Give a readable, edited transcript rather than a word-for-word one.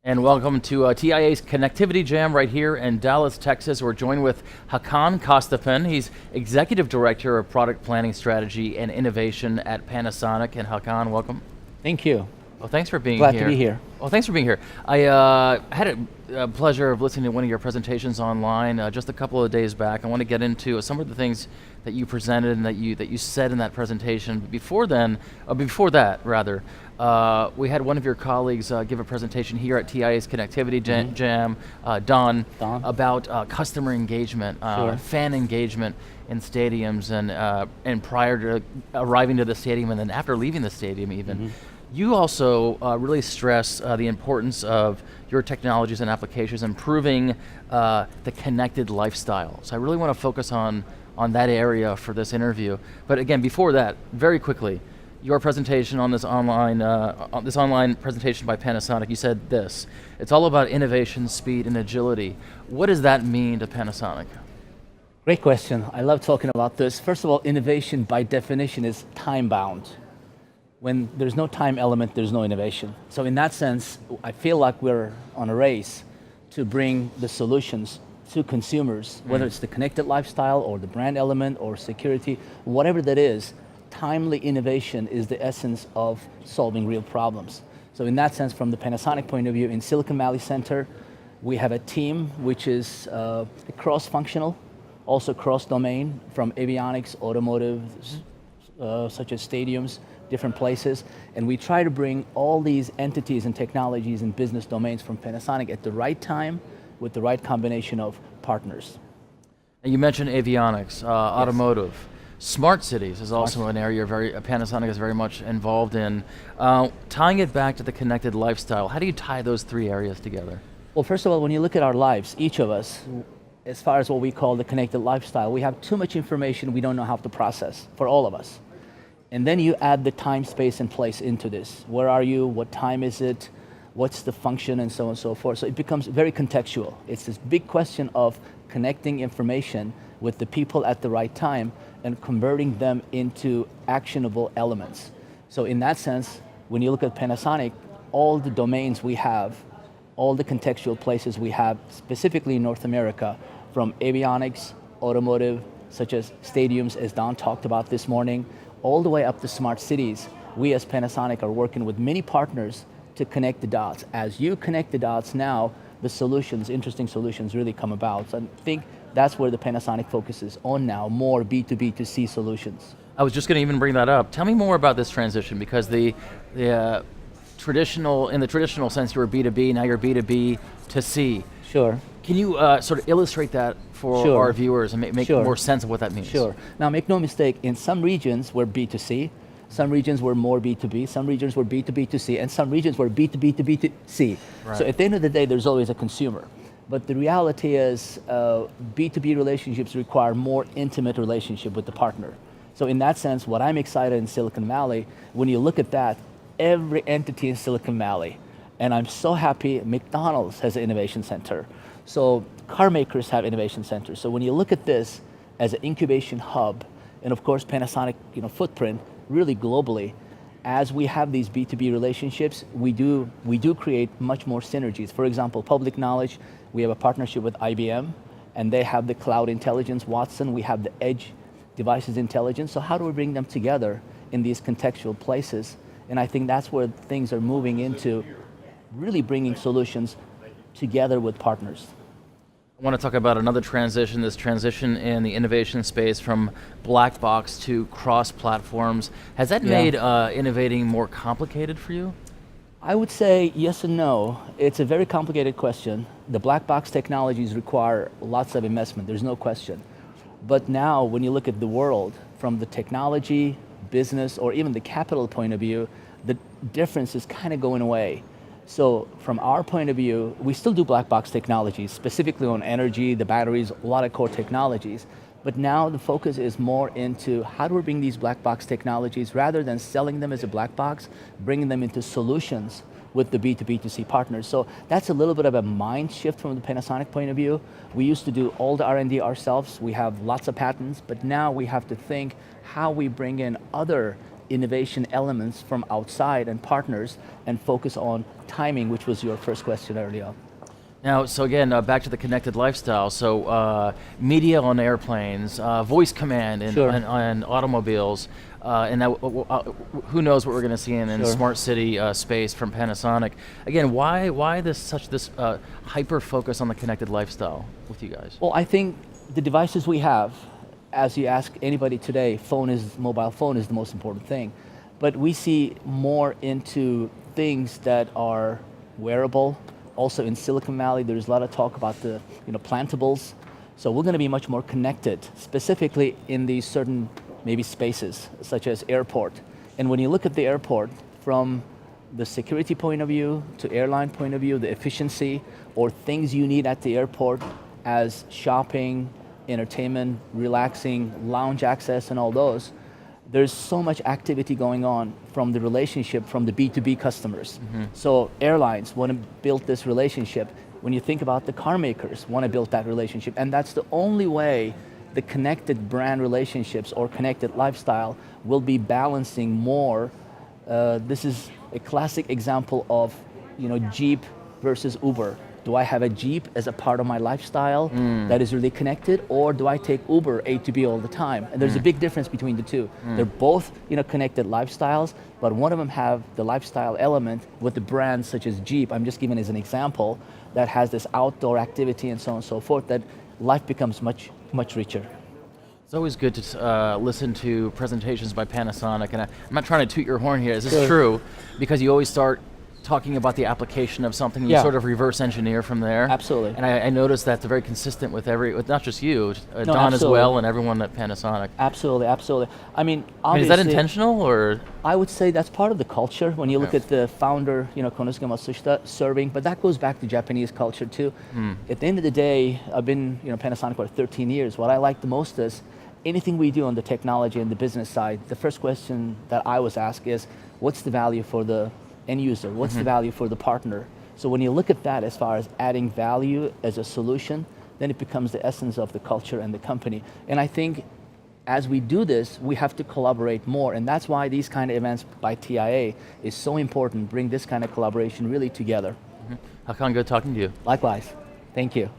And welcome to TIA's Connectivity Jam right here in Dallas, Texas. We're joined with Hakan Kostepen. He's Executive Director of Product Planning Strategy and Innovation at Panasonic. And Hakan, welcome. Thank you. Well, thanks for being here. Glad to be here. Well, thanks for being here. I had a pleasure of listening to one of your presentations online just a couple of days back. I want to get into some of the things that you presented and that you said in that presentation. But before that, we had one of your colleagues give a presentation here at TIA's Connectivity Jam, Don, about customer engagement, fan engagement in stadiums, and prior to arriving to the stadium and then after leaving the stadium even. You also really stress the importance of your technologies and applications improving the connected lifestyle. So I really want to focus on that area for this interview. But again, before that, very quickly, your presentation on this online presentation by Panasonic, you said this: it's all about innovation, speed, and agility. What does that mean to Panasonic? Great question. I love talking about this. First of all, innovation by definition is time-bound. When there's no time element, there's no innovation. So in that sense, I feel like we're on a race to bring the solutions to consumers, whether it's the connected lifestyle or the brand element or security, whatever that is. Timely innovation is the essence of solving real problems. So in that sense, from the Panasonic point of view, in Silicon Valley Center, we have a team which is cross-functional, also cross-domain, from avionics, automotive, such as stadiums, different places, and we try to bring all these entities and technologies and business domains from Panasonic at the right time with the right combination of partners. And you mentioned avionics, automotive. Smart cities is also an area Panasonic is very much involved in. Tying it back to the connected lifestyle, how do you tie those three areas together? Well, first of all, when you look at our lives, each of us, as far as what we call the connected lifestyle, we have too much information we don't know how to process, for all of us. And then you add the time, space, and place into this. Where are you? What time is it? What's the function? And so on and so forth. So it becomes very contextual. It's this big question of connecting information with the people at the right time and converting them into actionable elements. So in that sense, when you look at Panasonic, all the domains we have, all the contextual places we have, specifically in North America, from avionics, automotive, such as stadiums, as Don talked about this morning, all the way up to smart cities, we as Panasonic are working with many partners to connect the dots. As you connect the dots now, the solutions, interesting solutions really come about. So I think that's where the Panasonic focuses on now, more B2B2C solutions. I was just going to even bring that up. Tell me more about this transition, because in the traditional sense, you were B2B, now you're B2B to C. Sure. Can you sort of illustrate that for our viewers and make more sense of what that means? Sure. Now, make no mistake, in some regions we're B2C, some regions were more B2B, some regions were B2B2C, and some regions were B2B to B2C. Right. So at the end of the day, there's always a consumer. But the reality is B2B relationships require more intimate relationship with the partner. So in that sense, what I'm excited in Silicon Valley, when you look at that, every entity in Silicon Valley, and I'm so happy McDonald's has an innovation center. So car makers have innovation centers. So when you look at this as an incubation hub, and of course Panasonic footprint really globally, as we have these B2B relationships, we do create much more synergies. For example, public knowledge, we have a partnership with IBM, and they have the cloud intelligence, Watson, we have the edge devices intelligence. So how do we bring them together in these contextual places? And I think that's where things are moving into, really bringing solutions together with partners. I want to talk about another transition, this transition in the innovation space from black box to cross-platforms. Has that made innovating more complicated for you? I would say yes and no. It's a very complicated question. The black box technologies require lots of investment, there's no question. But now, when you look at the world, from the technology, business, or even the capital point of view, the difference is kind of going away. So from our point of view, we still do black box technologies, specifically on energy, the batteries, a lot of core technologies. But now the focus is more into how do we bring these black box technologies, rather than selling them as a black box, bringing them into solutions with the B2B2C partners. So that's a little bit of a mind shift from the Panasonic point of view. We used to do all the R&D ourselves. We have lots of patents, but now we have to think how we bring in other innovation elements from outside and partners and focus on timing, which was your first question earlier on. Now, so again, back to the connected lifestyle. So media on airplanes, voice command in, Sure. on automobiles, and now, who knows what we're going to see in Sure. smart city space from Panasonic. Again, why this hyper focus on the connected lifestyle with you guys? Well, I think the devices we have, as you ask anybody today, mobile phone is the most important thing. But we see more into things that are wearable. Also in Silicon Valley, there's a lot of talk about the plantables. So we're going to be much more connected, specifically in these certain maybe spaces, such as airport. And when you look at the airport from the security point of view, to airline point of view, the efficiency, or things you need at the airport as shopping, entertainment, relaxing, lounge access, and all those, there's so much activity going on from the relationship from the B2B customers. So airlines want to build this relationship. When you think about the car makers, want to build that relationship. And that's the only way the connected brand relationships or connected lifestyle will be balancing more. This is a classic example of Jeep versus Uber. Do I have a Jeep as a part of my lifestyle that is really connected, or do I take Uber A to B all the time? And there's a big difference between the two. They're both connected lifestyles, but one of them have the lifestyle element with the brands such as Jeep, I'm just giving as an example, that has this outdoor activity and so on and so forth, that life becomes much, much richer. It's always good to listen to presentations by Panasonic, and I'm not trying to toot your horn here, this is Sure. true, because you always start talking about the application of something, you Yeah. sort of reverse engineer from there. Absolutely. And I noticed that's very consistent with with not just you, No, Don as absolutely. well, and everyone at Panasonic. Absolutely, absolutely. I mean, I mean, is obviously, that intentional, or? I would say that's part of the culture. When you look Yes. at the founder, Konosuke Matsushita serving, but that goes back to Japanese culture too. At the end of the day, I've been Panasonic for 13 years. What I like the most is anything we do on the technology and the business side, the first question that I was asked is, what's the value for the end user? What's the value for the partner? So when you look at that as far as adding value as a solution, then it becomes the essence of the culture and the company. And I think as we do this, we have to collaborate more, and that's why these kind of events by TIA is so important, bring this kind of collaboration really together. Hakan, good talking to you. Likewise, thank you.